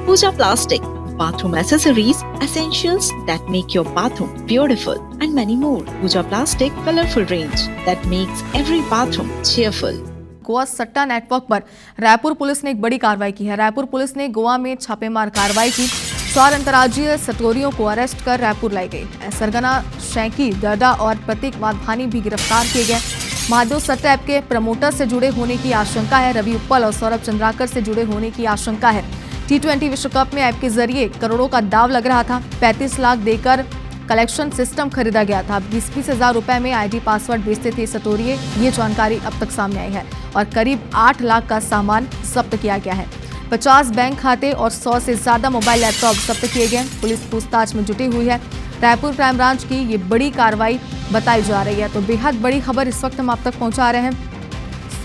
Pooja Plastic, bathroom accessories, essentials that make your bathroom beautiful, and many more. Pooja Plastic, colorful range that makes every bathroom cheerful. Goa सट्टा network पर Raipur police ने एक बड़ी कार्रवाई की है। रायपुर पुलिस ने गोवा में छापेमार कार्रवाई की। 4 अंतर्राज्यीय सटोरियों को अरेस्ट कर रायपुर लाई गई। सरगना शैंकी, दर्डा और प्रतीक वाधवानी भी गिरफ्तार किए गए। महादेव सट्टा ऐप के प्रमोटर से जुड़े होने की आशंका है। रवि उप्पल और सौरभ चंद्राकर से जुड़े होने की आशंका है। T20 विश्व कप में ऐप के जरिए करोड़ों का दाव लग रहा था। 35 लाख देकर कलेक्शन सिस्टम खरीदा गया था। 20-20 हजार रुपए में आईडी पासवर्ड बेचते थे सटोरिये। ये जानकारी अब तक सामने आई है और करीब 8 लाख का सामान जब्त किया गया है। 50 बैंक खाते और 100 से ज्यादा मोबाइल लैपटॉप जब्त किए गए। पुलिस पूछताछ में जुटी हुई है। रायपुर क्राइम ब्रांच की ये बड़ी कार्रवाई बताई जा रही है। तो बेहद बड़ी खबर इस वक्त हम आप तक पहुंचा रहे हैं।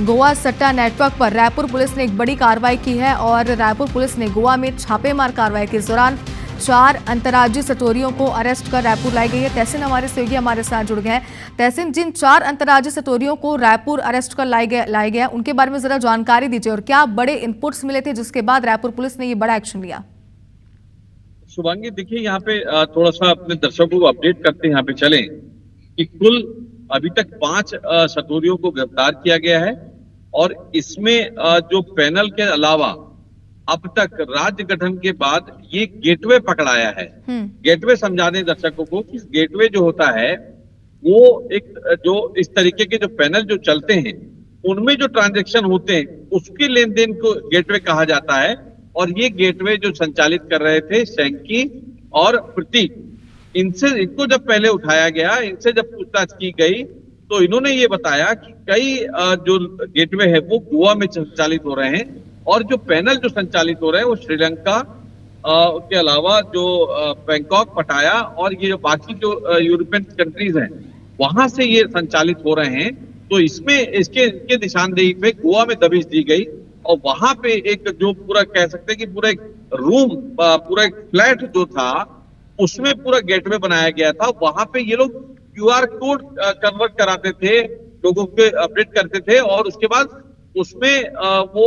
गोवा सट्टा नेटवर्क पर रायपुर पुलिस ने एक बड़ी कार्रवाई की है और रायपुर पुलिस ने गोवा में छापेमार कार्रवाई के दौरान 4 अंतर्राज्यीय सटोरियों को अरेस्ट कर रायपुर लाई गई है। तहसीन हमारे सहयोगी हमारे साथ जुड़ गए हैं। तहसीन, जिन 4 अंतर्राज्यीय सटोरियों को रायपुर अरेस्ट कर लाई गया उनके बारे में जरा जानकारी दीजिए और क्या बड़े इनपुट्स मिले थे जिसके बाद रायपुर पुलिस ने ये बड़ा एक्शन लिया? शुभांगी, देखिए यहाँ पे थोड़ा सा अपने दर्शकों को अपडेट करते हैं। यहाँ पे चलें कि कुल अभी तक 5 सटोरियों को गिरफ्तार किया गया है और इसमें जो पैनल के अलावा अब तक राज्य गठन के बाद ये गेटवे पकड़ाया है। गेटवे समझा दें दर्शकों को कि गेटवे जो होता है वो एक जो इस तरीके के जो पैनल जो चलते हैं उनमें जो ट्रांजैक्शन होते हैं उसके लेन देन को गेटवे कहा जाता है। और ये गेटवे जो संचालित कर रहे थे शैंकी और प्रतीक, इनको जब पहले उठाया गया, इनसे जब पूछताछ की गई तो इन्होंने ये बताया कि कई जो गेटवे है वो गोवा में संचालित हो रहे हैं और जो पैनल जो संचालित हो रहे हैं वो श्रीलंका के अलावा जो बैंकॉक, पटाया और ये जो बाकी जो यूरोपियन कंट्रीज हैं वहां से ये संचालित हो रहे हैं। तो इसमें इनके निशानदेही पे गोवा में दबिश दी गई और वहां पे एक जो पूरा कह सकते हैं कि पूरा एक रूम, पूरा एक फ्लैट जो था उसमें पूरा गेटवे बनाया गया था। वहां पे ये लोग QR कोड कन्वर्ट कराते थे, लोगों के अपडेट करते थे और उसके बाद उसमें वो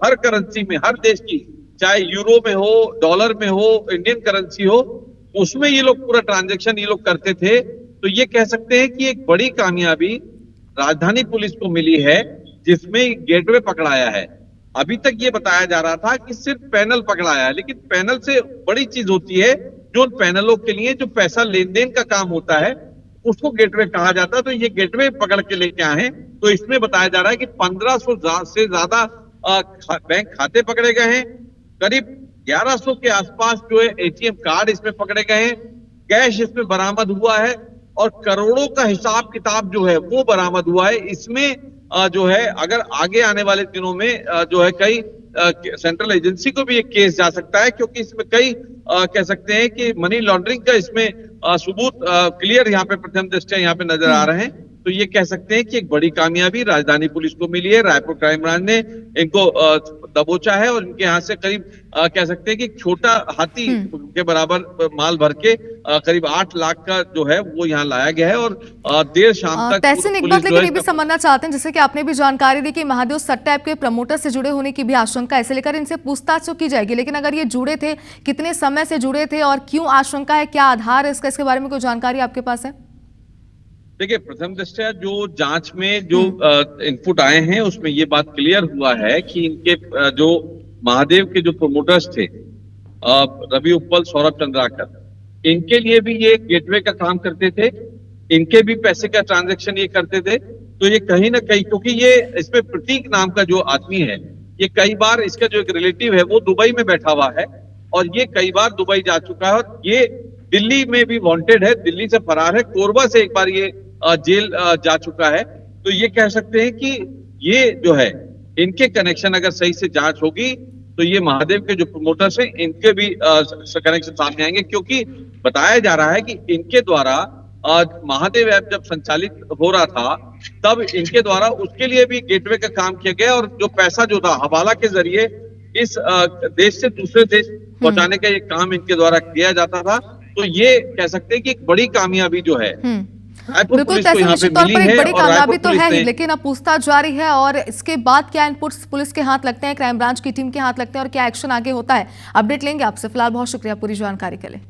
हर करेंसी में, हर देश की, चाहे यूरो में हो, डॉलर में हो, इंडियन करेंसी हो, उसमें ये लोग पूरा ट्रांजैक्शन ये लोग करते थे। तो ये कह सकते हैं कि एक बड़ी कामयाबी राजधानी पुलिस को मिली है जिसमें गेटवे पकड़ाया है। अभी तक ये बताया जा रहा था कि सिर्फ पैनल पकड़ाया है, लेकिन पैनल से बड़ी चीज होती है जो उन पैनलों के लिए जो पैसा लेन देन का काम होता है उसको गेटवे कहा जाता है। तो ये गेटवे पकड़ के लेके आए हैं। तो इसमें बताया जा रहा है कि 1500 से ज्यादा बैंक खाते पकड़े गए हैं। करीब 1100 के आसपास जो है ATM कार्ड इसमें पकड़े गए हैं। कैश इसमें बरामद हुआ है और करोड़ों का हिसाब किताब जो है वो बरामद हुआ है। इसमें जो है अगर आगे आने वाले दिनों में जो है कई सेंट्रल एजेंसी को भी एक केस जा सकता है, क्योंकि इसमें कई कह सकते हैं कि मनी लॉन्ड्रिंग का इसमें सबूत क्लियर यहाँ पे प्रथम दृष्टया यहाँ पे नजर आ रहे हैं। तो ये कह सकते हैं कि एक बड़ी कामयाबी राजधानी पुलिस को मिली है। रायपुर क्राइम ब्रांच ने इनको दबोचा है और इनके यहाँ से करीब कह सकते हैं कि छोटा हाथी के बराबर माल भर के करीब 8 लाख का जो है वो यहाँ लाया गया है और देर शाम तक। तहसीन, एक बात लेकिन ये भी समझना चाहते हैं, जैसे कि आपने भी जानकारी दी कि महादेव सट्टा ऐप के प्रमोटर से जुड़े होने की भी आशंका है, इसे लेकर इनसे पूछताछ तो की जाएगी, लेकिन अगर ये जुड़े थे, कितने समय से जुड़े थे और क्यों आशंका है, क्या आधार है इसके बारे में कोई जानकारी आपके पास है? देखिए, प्रथम दृष्टया जो जांच में जो इनपुट आए हैं उसमें ये बात क्लियर हुआ है कि इनके जो महादेव के जो प्रमोटर्स थे रवि उप्पल, सौरभ चंद्राकर, इनके लिए भी ये गेटवे का काम करते थे, इनके भी पैसे का ट्रांजैक्शन ये करते थे। तो ये कहीं ना कहीं, क्योंकि ये इसमें प्रतीक नाम का जो आदमी है ये कई बार, इसका जो एक रिलेटिव है वो दुबई में बैठा हुआ है और ये कई बार दुबई जा चुका है और ये दिल्ली में भी वांटेड है, दिल्ली से फरार है, कोरबा से एक बार ये जेल जा चुका है। तो ये कह सकते हैं कि ये जो है इनके कनेक्शन अगर सही से जांच होगी तो ये महादेव के जो प्रमोटर्स हैं इनके भी कनेक्शन सामने आएंगे, क्योंकि बताया जा रहा है कि इनके द्वारा महादेव ऐप जब संचालित हो रहा था तब इनके द्वारा उसके लिए भी गेटवे का काम किया गया और जो पैसा जो था हवाला के जरिए इस देश से दूसरे देश पहुंचाने का ये काम इनके द्वारा किया जाता था। तो ये कह सकते हैं कि एक बड़ी कामयाबी जो है रायपुर बिल्कुल, पुलिस को तहसील यहाँ पे निश्चित तौर मिली पर एक है बड़ी और कामयाबी रायपुर तो पुलिस है ही, ने लेकिन अब पूछताछ जारी है और इसके बाद क्या इनपुट्स पुलिस के हाथ लगते हैं, क्राइम ब्रांच की टीम के हाथ लगते हैं और क्या एक्शन आगे होता है, अपडेट लेंगे आपसे। फिलहाल बहुत शुक्रिया पूरी जानकारी के लिए।